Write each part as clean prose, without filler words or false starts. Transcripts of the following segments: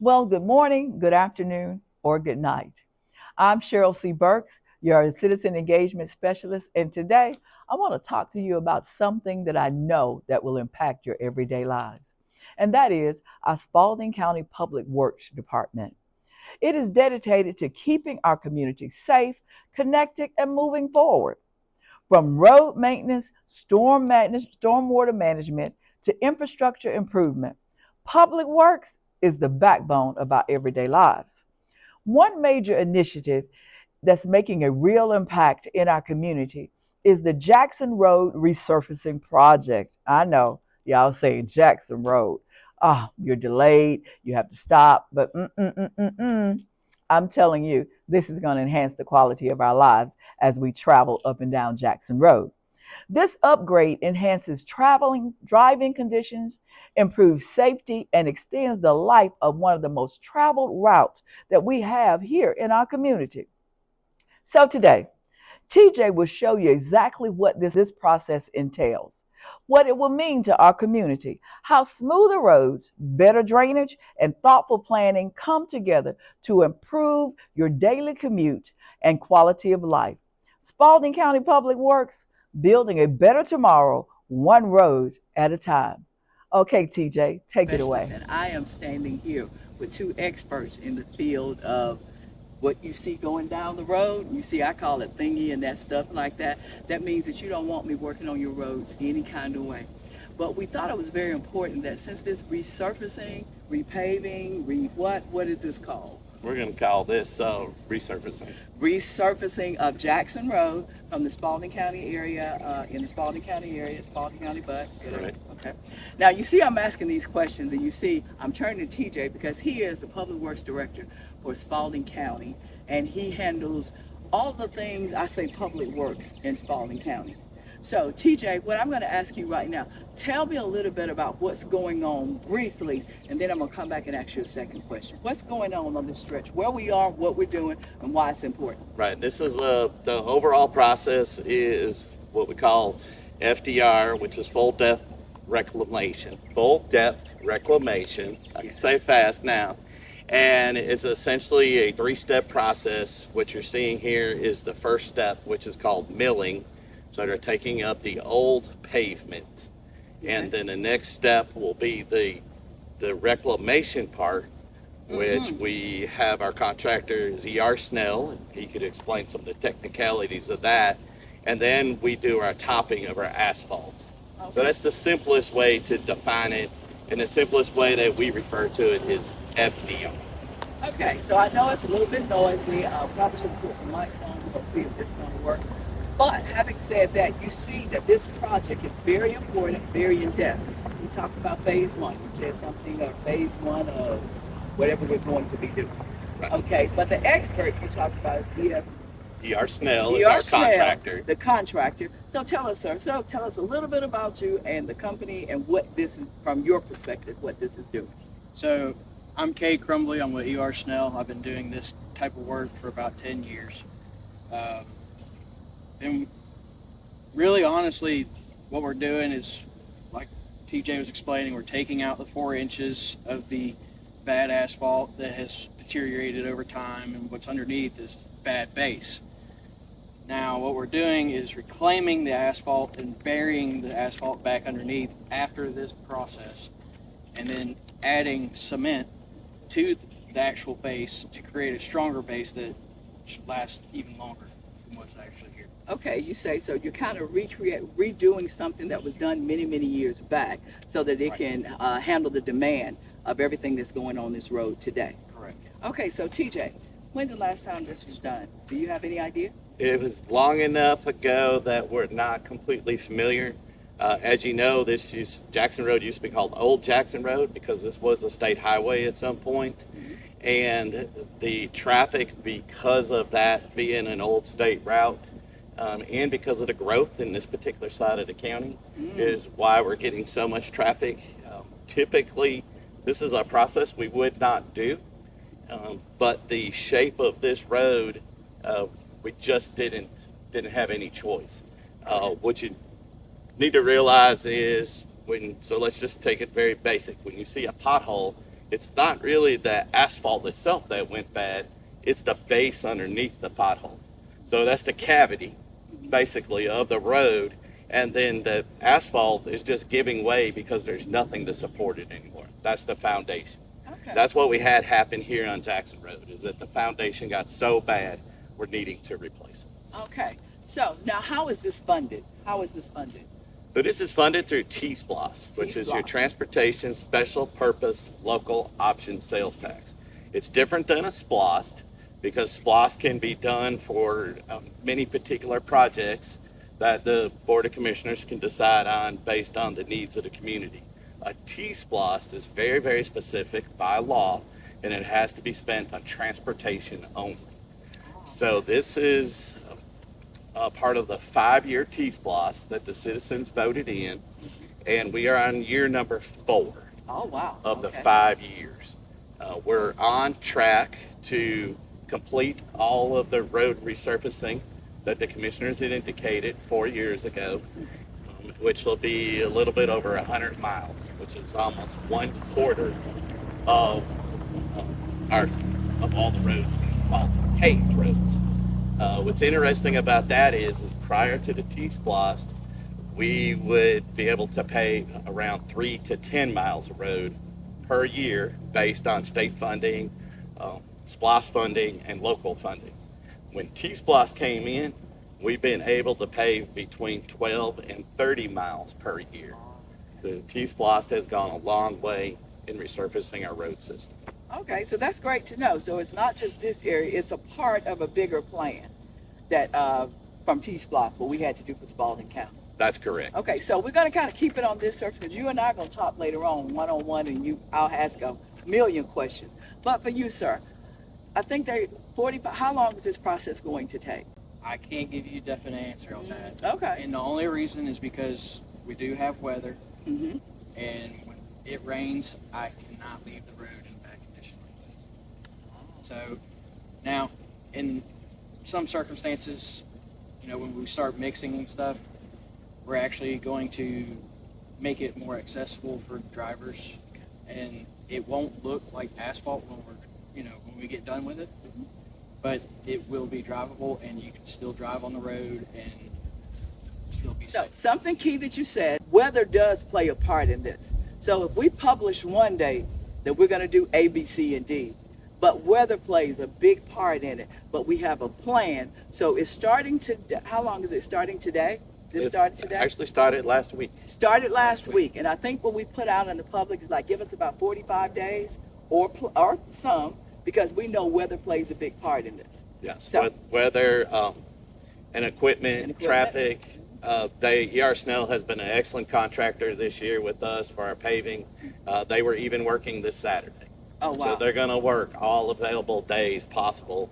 Well, good morning, good afternoon, or good night. I'm Cheryl C. Burks, your citizen engagement specialist, and today I want to talk to you about something that I know that will impact your everyday lives, and that is our Spalding County Public Works Department. It is dedicated to keeping our community safe, connected, and moving forward. From road maintenance, stormwater management, to infrastructure improvement, public works is the backbone of our everyday lives. One major initiative that's making a real impact in our community is the Jackson Road Resurfacing Project. I know y'all saying Jackson Road. You're delayed, you have to stop, but I'm telling you, this is going to enhance the quality of our lives as we travel up and down Jackson Road. This upgrade enhances driving conditions, improves safety, and extends the life of one of the most traveled routes that we have here in our community. So today, TJ will show you exactly what this process entails, what it will mean to our community, how smoother roads, better drainage, and thoughtful planning come together to improve your daily commute and quality of life. Spalding County Public Works, building a better tomorrow, one road at a time. Okay, TJ, take it away. And I am standing here with two experts in the field of what you see going down the road. You see, I call it thingy and that stuff like that. That means that you don't want me working on your roads any kind of way. But we thought it was very important that since this resurfacing, repaving, what is this called? We're going to call this resurfacing. Resurfacing of Jackson Road from the Spalding County area, in the Spalding County area, Spalding County butts. Right. Okay. Now you see I'm asking these questions, and you see I'm turning to TJ because he is the Public Works Director for Spalding County, and he handles all the things I say public works in Spalding County. So TJ, what I'm going to ask you right now, tell me a little bit about what's going on briefly, and then I'm going to come back and ask you a second question. What's going on this stretch, where we are, what we're doing, and why it's important? Right. This is the overall process is what we call FDR, which is full depth reclamation. Full depth reclamation. I can say fast now. And it's essentially a 3-step process. What you're seeing here is the first step, which is called milling. So they're taking up the old pavement. Okay. And then the next step will be the reclamation part, which we have our contractor Z.R. Snell, and he could explain some of the technicalities of that. And then we do our topping of our asphalt. Okay. So that's the simplest way to define it, and the simplest way that we refer to it is FDR. Okay, so I know it's a little bit noisy. I probably should put some mics on. We'll see if this is going to work. But having said that, you see that this project is very important, very in-depth. We talked about phase one. You said something of phase one of whatever we're going to be doing. Right. Okay, but the expert you talked about is D.R. Snell is our contractor. The contractor. So tell us, sir. So tell us a little bit about you and the company and what this is, from your perspective, what this is doing. So I'm Kay Crumbly. I'm with E.R. Snell. I've been doing this type of work for about 10 years. And really, honestly, what we're doing is, like TJ was explaining, we're taking out the 4 inches of the bad asphalt that has deteriorated over time, and what's underneath is bad base. Now, what we're doing is reclaiming the asphalt and burying the asphalt back underneath after this process, and then adding cement to the actual base to create a stronger base that should last even longer than what's actually here. Okay, you say so. You're kind of redoing something that was done many, many years back so that it can handle the demand of everything that's going on this road today. Correct. Okay, so TJ, when's the last time this was done? Do you have any idea? It was long enough ago that we're not completely familiar. As you know, Jackson Road used to be called Old Jackson Road because this was a state highway at some point. And the traffic, because of that being an old state route, and because of the growth in this particular side of the county, is why we're getting so much traffic. Typically, this is a process we would not do, but the shape of this road, we just didn't have any choice. What you need to realize is so let's just take it very basic. When you see a pothole, it's not really the asphalt itself that went bad, it's the base underneath the pothole. So that's the cavity, basically, of the road, and then the asphalt is just giving way because there's nothing to support it anymore. That's the foundation. Okay. That's what we had happen here on Jackson Road, is that the foundation got so bad, we're needing to replace it. Okay. So now how is this funded? How is this funded? So this is funded through T-SPLOST, which is your Transportation Special Purpose Local Option Sales Tax. It's different than a SPLOST because SPLOST can be done for many particular projects that the Board of Commissioners can decide on based on the needs of the community. A T-SPLOST is very, very specific by law, and it has to be spent on transportation only. So this is part of the 5-year T-SPLOST that the citizens voted in, and we are on year number 4 Oh, wow. of the 5 years. We're on track to complete all of the road resurfacing that the commissioners had indicated 4 years ago, which will be a little bit over 100 miles, which is almost 1/4 of all the roads involved, paved roads. What's interesting about that is prior to the T-SPLOST, we would be able to pave around 3 to 10 miles of road per year based on state funding, SPLOST funding, and local funding. When T-SPLOST came in, we've been able to pave between 12 and 30 miles per year. The T-SPLOST has gone a long way in resurfacing our road system. Okay, so that's great to know. So it's not just this area, it's a part of a bigger plan that from T-SPLOST, what we had to do for Spalding County. That's correct. Okay, so we're going to kind of keep it on this search because you and I are going to talk later on one-on-one, and I'll ask a million questions. But for you, sir, I think how long is this process going to take? I can't give you a definite answer on that. Okay. And the only reason is because we do have weather, Mm-hmm. and when it rains, I cannot leave the road in bad condition. So now, in some circumstances, when we start mixing and stuff, we're actually going to make it more accessible for drivers, and it won't look like asphalt when when we get done with it, but it will be drivable, and you can still drive on the road and still be So safe. something key that you said, weather does play a part in this. So if we publish one day that we're going to do A, B, C, and D, but weather plays a big part in it, but we have a plan. So it's starting to, how long is it starting today? This started today? Actually started last week. Started last week. And I think what we put out in the public is like, give us about 45 days or some, because we know weather plays a big part in this. Yes, So- weather and equipment, traffic. ER Snell has been an excellent contractor this year with us for our paving. They were even working this Saturday. Oh, wow. So they're going to work all available days possible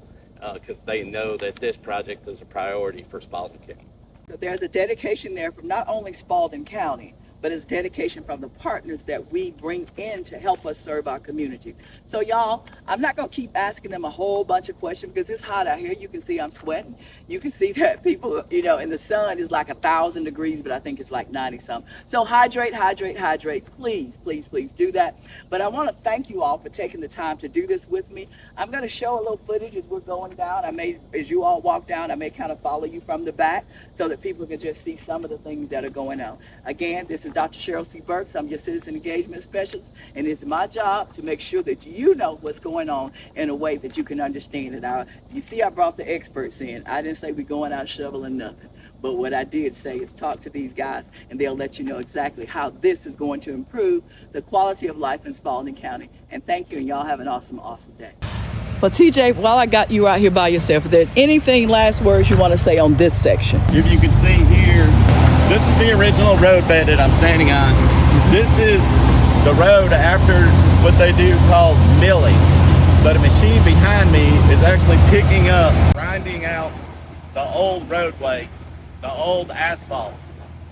because they know that this project is a priority for Spalding County. So there's a dedication there from not only Spalding County, but it's dedication from the partners that we bring in to help us serve our community. So y'all, I'm not gonna keep asking them a whole bunch of questions because it's hot out here. You can see I'm sweating. You can see that people, in the sun is like 1,000 degrees, but I think it's like 90 something. So hydrate, hydrate, hydrate. Please, please, please do that. But I wanna thank you all for taking the time to do this with me. I'm gonna show a little footage as we're going down. As you all walk down, I may kind of follow you from the back so that people can just see some of the things that are going on. Again, this is Dr. Cheryl C. Burks. I'm your Citizen Engagement Specialist, and it's my job to make sure that you know what's going on in a way that you can understand it. You see, I brought the experts in. I didn't say we're going out shoveling nothing, but what I did say is talk to these guys, and they'll let you know exactly how this is going to improve the quality of life in Spalding County. And thank you, and y'all have an awesome, awesome day. Well, TJ, while I got you out here by yourself, if there's anything last words you want to say on this section? If you can see here, this is the original road bed that I'm standing on. This is the road after what they do called milling. So the machine behind me is actually picking up, grinding out the old roadway, the old asphalt.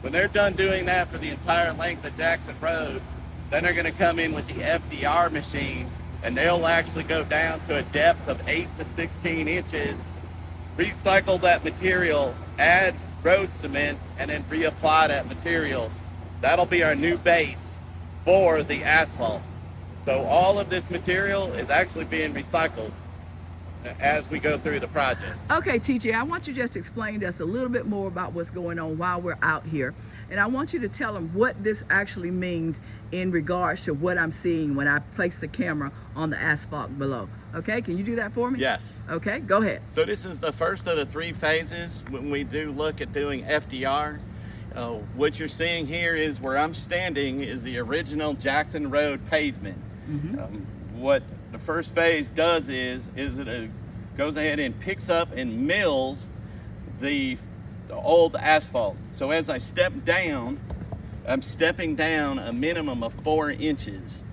When they're done doing that for the entire length of Jackson Road, then they're going to come in with the FDR machine, and they'll actually go down to a depth of 8 to 16 inches, recycle that material, add road cement, and then reapply that material. That'll be our new base for the asphalt. So all of this material is actually being recycled as we go through the project. Okay, TJ, I want you to just explain to us a little bit more about what's going on while we're out here. And I want you to tell them what this actually means in regards to what I'm seeing when I place the camera on the asphalt below. Okay, can you do that for me? Yes. Okay, go ahead. So this is the first of the 3 phases when we do look at doing FDR. What you're seeing here is where I'm standing is the original Jackson Road pavement. What the first phase does is it goes ahead and picks up and mills the old asphalt. So as I step down, I'm stepping down a minimum of 4 inches.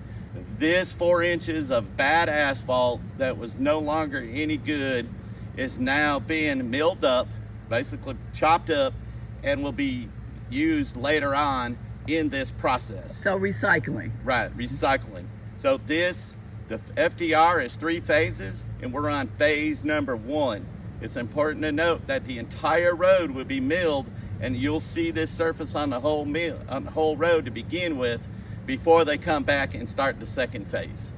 This 4 inches of bad asphalt that was no longer any good is now being milled up, basically chopped up, and will be used later on in this process. So recycling. Right, recycling. So the FDR is 3 phases, and we're on phase number 1. It's important to note that the entire road will be milled, and you'll see this surface on the whole road to begin with before they come back and start the second phase.